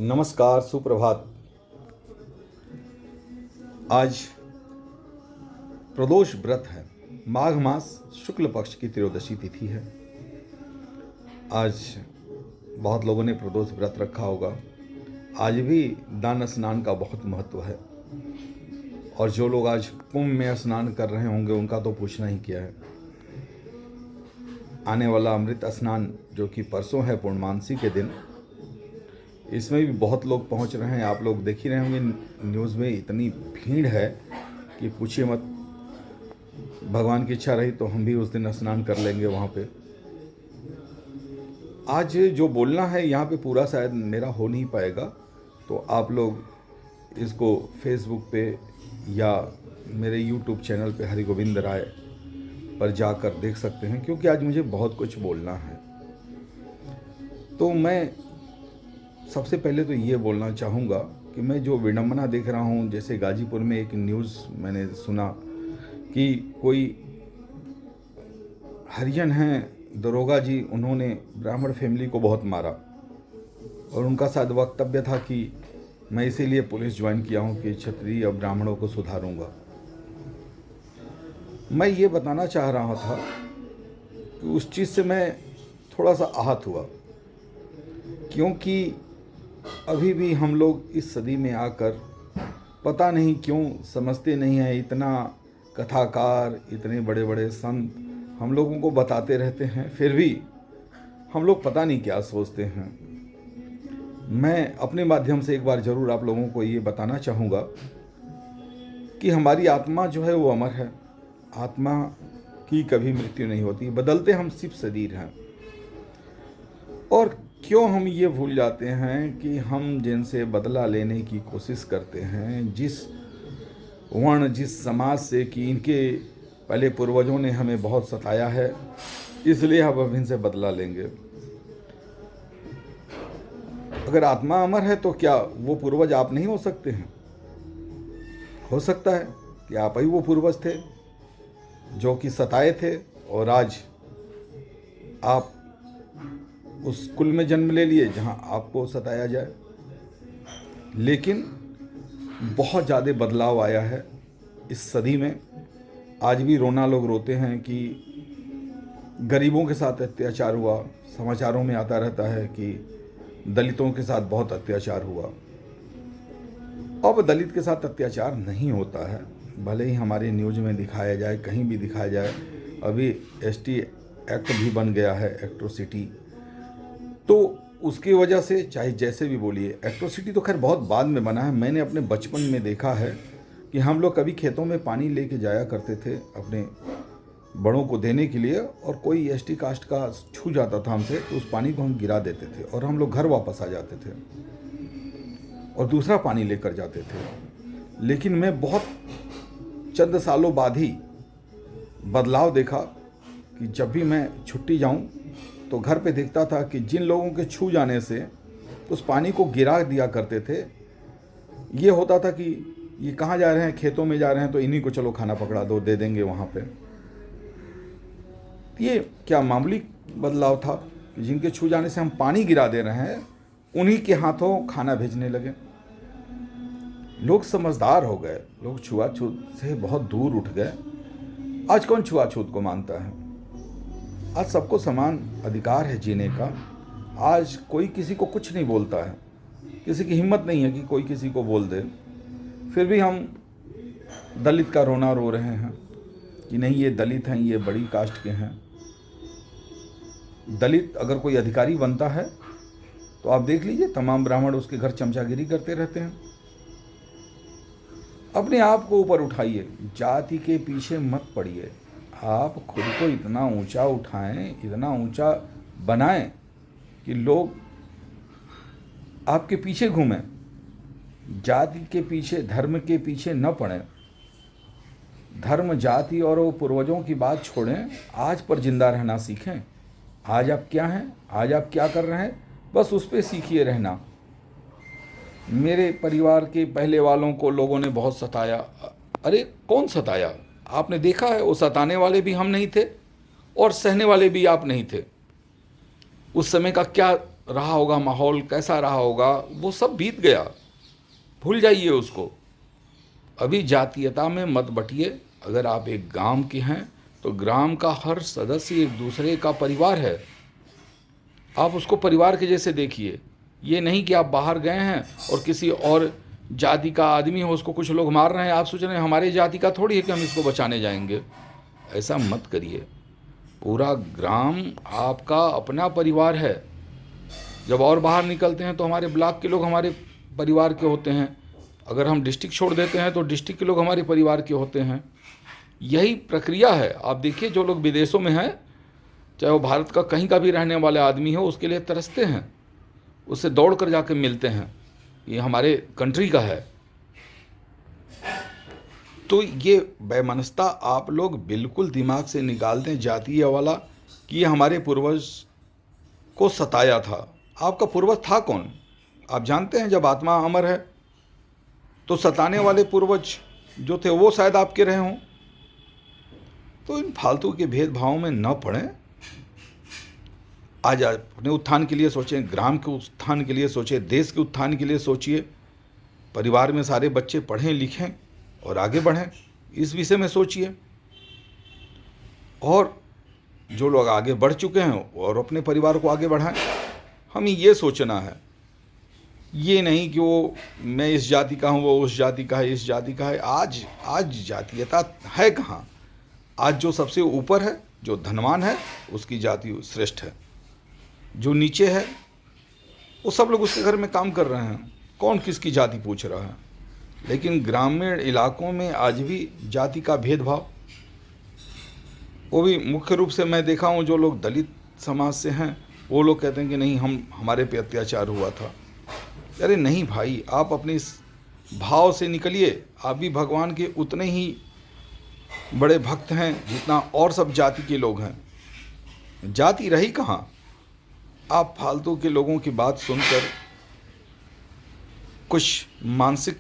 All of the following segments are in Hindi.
नमस्कार, सुप्रभात। आज प्रदोष व्रत है। माघ मास शुक्ल पक्ष की त्रयोदशी तिथि है। आज बहुत लोगों ने प्रदोष व्रत रखा होगा। आज भी दान स्नान का बहुत महत्व है और जो लोग आज कुंभ में स्नान कर रहे होंगे उनका तो पूछना ही क्या है। आने वाला अमृत स्नान जो कि परसों है पूर्णमासी के दिन, इसमें भी बहुत लोग पहुंच रहे हैं। आप लोग देख ही रहे होंगे न्यूज़ में, इतनी भीड़ है कि पूछिए मत। भगवान की इच्छा रही तो हम भी उस दिन स्नान कर लेंगे वहाँ पे। आज जो बोलना है यहाँ पे पूरा शायद मेरा हो नहीं पाएगा, तो आप लोग इसको फेसबुक पे या मेरे यूट्यूब चैनल पे हरि गोविंद राय पर जाकर देख सकते हैं, क्योंकि आज मुझे बहुत कुछ बोलना है। तो मैं सबसे पहले तो ये बोलना चाहूँगा कि मैं जो विडंबना देख रहा हूँ, जैसे गाजीपुर में एक न्यूज़ मैंने सुना कि कोई हरिजन हैं दरोगा जी, उन्होंने ब्राह्मण फैमिली को बहुत मारा और उनका शायद वक्तव्य था कि मैं इसीलिए पुलिस ज्वाइन किया हूँ कि क्षत्रिय और ब्राह्मणों को सुधारूंगा। मैं ये बताना चाह रहा था कि उस चीज़ से मैं थोड़ा सा आहत हुआ, क्योंकि अभी भी हम लोग इस सदी में आकर पता नहीं क्यों समझते नहीं हैं। इतना कथाकार, इतने बड़े बड़े संत हम लोगों को बताते रहते हैं, फिर भी हम लोग पता नहीं क्या सोचते हैं। मैं अपने माध्यम से एक बार ज़रूर आप लोगों को ये बताना चाहूँगा कि हमारी आत्मा जो है वो अमर है। आत्मा की कभी मृत्यु नहीं होती, बदलते हम सिर्फ शरीर हैं। और क्यों हम ये भूल जाते हैं कि हम जिनसे बदला लेने की कोशिश करते हैं, जिस वर्ण, जिस समाज से, कि इनके पहले पूर्वजों ने हमें बहुत सताया है, इसलिए हम अब इनसे बदला लेंगे। अगर आत्मा अमर है तो क्या वो पूर्वज आप नहीं हो सकते हैं? हो सकता है कि आप ही वो पूर्वज थे जो कि सताए थे और आज आप उस कुल में जन्म ले लिए जहां आपको सताया जाए। लेकिन बहुत ज़्यादा बदलाव आया है इस सदी में। आज भी रोना लोग रोते हैं कि गरीबों के साथ अत्याचार हुआ। समाचारों में आता रहता है कि दलितों के साथ बहुत अत्याचार हुआ। अब दलित के साथ अत्याचार नहीं होता है, भले ही हमारे न्यूज़ में दिखाया जाए, कहीं भी दिखाया जाए। अभी एसटी एक्ट भी बन गया है, एट्रोसिटी। तो उसकी वजह से चाहे जैसे भी बोलिए, एट्रोसिटी तो खैर बहुत बाद में बना है। मैंने अपने बचपन में देखा है कि हम लोग कभी खेतों में पानी लेके जाया करते थे अपने बड़ों को देने के लिए, और कोई एसटी कास्ट का छू जाता था हमसे तो उस पानी को हम गिरा देते थे और हम लोग घर वापस आ जाते थे और दूसरा पानी लेकर जाते थे। लेकिन मैं बहुत चंद सालों बाद ही बदलाव देखा कि जब भी मैं छुट्टी जाऊं तो घर पे देखता था कि जिन लोगों के छू जाने से उस पानी को गिरा दिया करते थे, ये होता था कि ये कहाँ जा रहे हैं, खेतों में जा रहे हैं तो इन्हीं को चलो खाना पकड़ा दो, दे देंगे वहाँ पे। ये क्या मामूली बदलाव था कि जिनके छू जाने से हम पानी गिरा दे रहे हैं, उन्हीं के हाथों खाना भेजने लगे। लोग समझदार हो गए, लोग छुआछूत से बहुत दूर उठ गए। आज कौन छुआछूत को मानता है? आज सबको समान अधिकार है जीने का। आज कोई किसी को कुछ नहीं बोलता है, किसी की हिम्मत नहीं है कि कोई किसी को बोल दे। फिर भी हम दलित का रोना रो रहे हैं कि नहीं, ये दलित हैं, ये बड़ी कास्ट के हैं। दलित अगर कोई अधिकारी बनता है तो आप देख लीजिए, तमाम ब्राह्मण उसके घर चमचागिरी करते रहते हैं। अपने आप को ऊपर उठाइए, जाति के पीछे मत पड़िए। आप खुद को इतना ऊंचा उठाएं, इतना ऊंचा बनाएं कि लोग आपके पीछे घूमें। जाति के पीछे, धर्म के पीछे न पड़ें। धर्म, जाति और वो पूर्वजों की बात छोड़ें, आज पर जिंदा रहना सीखें। आज आप क्या हैं, आज आप क्या कर रहे हैं, बस उस पर सीखिए रहना। मेरे परिवार के पहले वालों को लोगों ने बहुत सताया। अरे कौन सताया? आपने देखा है, वो सताने वाले भी हम नहीं थे और सहने वाले भी आप नहीं थे। उस समय का क्या रहा होगा माहौल, कैसा रहा होगा, वो सब बीत गया, भूल जाइए उसको। अभी जातीयता में मत बटिए। अगर आप एक गांव के हैं तो ग्राम का हर सदस्य एक दूसरे का परिवार है, आप उसको परिवार के जैसे देखिए। ये नहीं कि आप बाहर गए हैं और किसी और जाति का आदमी हो, उसको कुछ लोग मार रहे हैं, आप सोच रहे हैं हमारे जाति का थोड़ी है कि हम इसको बचाने जाएंगे। ऐसा मत करिए। पूरा ग्राम आपका अपना परिवार है। जब और बाहर निकलते हैं तो हमारे ब्लॉक के लोग हमारे परिवार के होते हैं, अगर हम डिस्ट्रिक्ट छोड़ देते हैं तो डिस्ट्रिक्ट के लोग हमारे परिवार के होते हैं। यही प्रक्रिया है। आप देखिए, जो लोग विदेशों में हैं, चाहे वो भारत का कहीं का भी रहने वाला आदमी हो, उसके लिए तरसते हैं, उससे दौड़ कर जाकर मिलते हैं, ये हमारे कंट्री का है। तो ये वैमनस्यता आप लोग बिल्कुल दिमाग से निकाल दें, जातीय वाला, कि ये हमारे पूर्वज को सताया था। आपका पूर्वज था कौन? आप जानते हैं, जब आत्मा अमर है तो सताने वाले पूर्वज जो थे वो शायद आपके रहे हों। तो इन फालतू के भेदभाव में न पड़ें। आज अपने उत्थान के लिए सोचें, ग्राम के उत्थान के लिए सोचें, देश के उत्थान के लिए सोचिए। परिवार में सारे बच्चे पढ़ें लिखें और आगे बढ़ें, इस विषय में सोचिए। और जो लोग आगे बढ़ चुके हैं और अपने परिवार को आगे बढ़ाएं। हमें ये सोचना है, ये नहीं कि वो मैं इस जाति का हूँ, वो उस जाति का है, इस जाति का है। आज जातीयता है कहाँ? आज जो सबसे ऊपर है, जो धनवान है, उसकी जाति श्रेष्ठ है। जो नीचे है वो सब लोग उसके घर में काम कर रहे हैं, कौन किसकी जाति पूछ रहा है। लेकिन ग्रामीण इलाकों में आज भी जाति का भेदभाव, वो भी मुख्य रूप से मैं देखा हूँ, जो लोग दलित समाज से हैं वो लोग कहते हैं कि नहीं, हमारे पे अत्याचार हुआ था। अरे नहीं भाई, आप अपने इस भाव से निकलिए। आप भी भगवान के उतने ही बड़े भक्त हैं जितना और सब जाति के लोग हैं। जाति रही कहाँ? आप फालतू के लोगों की बात सुनकर, कुछ मानसिक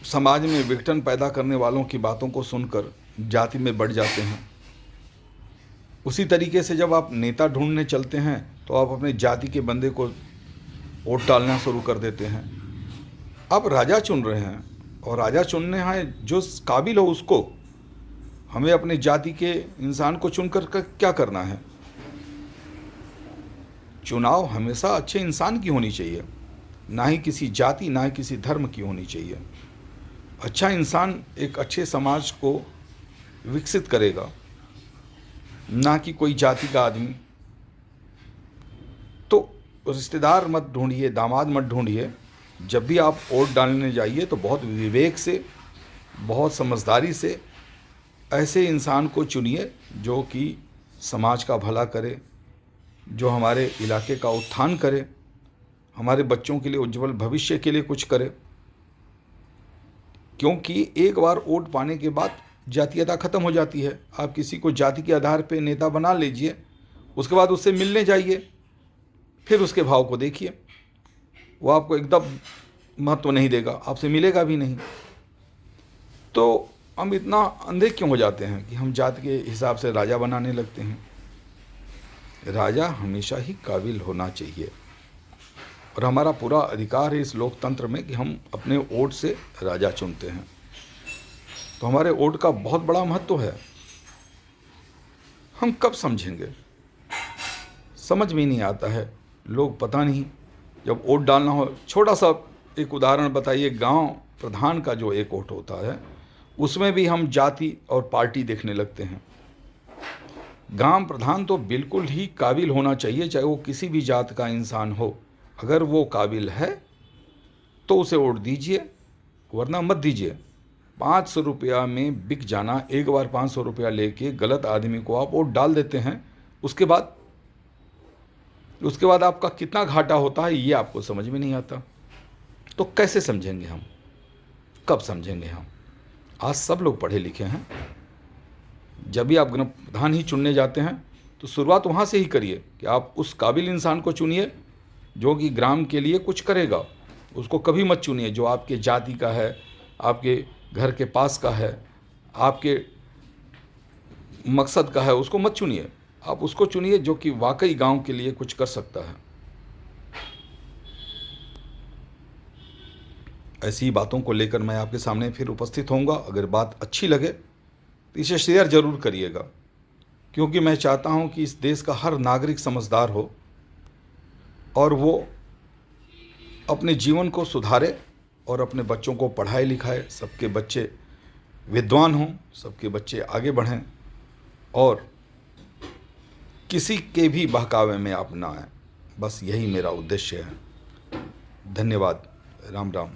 समाज में विघटन पैदा करने वालों की बातों को सुनकर जाति में बढ़ जाते हैं। उसी तरीके से जब आप नेता ढूंढने चलते हैं तो आप अपने जाति के बंदे को वोट डालना शुरू कर देते हैं। आप राजा चुन रहे हैं और राजा चुनने हैं जो काबिल हो उसको। हमें अपने जाति के इंसान को चुनकर क्या करना है? चुनाव हमेशा अच्छे इंसान की होनी चाहिए, ना ही किसी जाति, ना ही किसी धर्म की होनी चाहिए। अच्छा इंसान एक अच्छे समाज को विकसित करेगा, ना कि कोई जाति का आदमी। तो रिश्तेदार मत ढूंढिए, दामाद मत ढूंढिए। जब भी आप वोट डालने जाइए तो बहुत विवेक से, बहुत समझदारी से ऐसे इंसान को चुनिए जो कि समाज का भला करे, जो हमारे इलाके का उत्थान करे, हमारे बच्चों के लिए उज्जवल भविष्य के लिए कुछ करे। क्योंकि एक बार वोट पाने के बाद जातीयता खत्म हो जाती है। आप किसी को जाति के आधार पे नेता बना लीजिए, उसके बाद उससे मिलने जाइए, फिर उसके भाव को देखिए, वो आपको एकदम महत्व नहीं देगा, आपसे मिलेगा भी नहीं। तो हम इतना अंधे क्यों हो जाते हैं कि हम जाति के हिसाब से राजा बनाने लगते हैं? राजा हमेशा ही काबिल होना चाहिए और हमारा पूरा अधिकार है इस लोकतंत्र में कि हम अपने वोट से राजा चुनते हैं। तो हमारे वोट का बहुत बड़ा महत्व है। हम कब समझेंगे? समझ में नहीं आता है। लोग पता नहीं, जब वोट डालना हो, छोटा सा एक उदाहरण बताइए। गांव प्रधान का जो एक वोट होता है उसमें भी हम जाति और पार्टी देखने लगते हैं। गांव प्रधान तो बिल्कुल ही काबिल होना चाहिए, चाहे वो किसी भी जात का इंसान हो। अगर वो काबिल है तो उसे वोट दीजिए, वरना मत दीजिए। 500 रुपया में बिक जाना, एक बार 500 रुपया लेके गलत आदमी को आप वोट डाल देते हैं, उसके बाद आपका कितना घाटा होता है ये आपको समझ में नहीं आता। तो कैसे समझेंगे हम? कब समझेंगे हम? आज सब लोग पढ़े लिखे हैं। जब भी आप ग्राम प्रधान ही चुनने जाते हैं तो शुरुआत वहाँ से ही करिए कि आप उस काबिल इंसान को चुनिए जो कि ग्राम के लिए कुछ करेगा। उसको कभी मत चुनिए जो आपके जाति का है, आपके घर के पास का है, आपके मकसद का है, उसको मत चुनिए। आप उसको चुनिए जो कि वाकई गांव के लिए कुछ कर सकता है। ऐसी बातों को लेकर मैं आपके सामने फिर उपस्थित होऊंगा। अगर बात अच्छी लगे तो इसे शेयर जरूर करिएगा, क्योंकि मैं चाहता हूं कि इस देश का हर नागरिक समझदार हो और वो अपने जीवन को सुधारे और अपने बच्चों को पढ़ाए लिखाए, सबके बच्चे विद्वान हों, सबके बच्चे आगे बढ़ें और किसी के भी बहकावे में आप ना आए। बस यही मेरा उद्देश्य है। धन्यवाद। राम राम।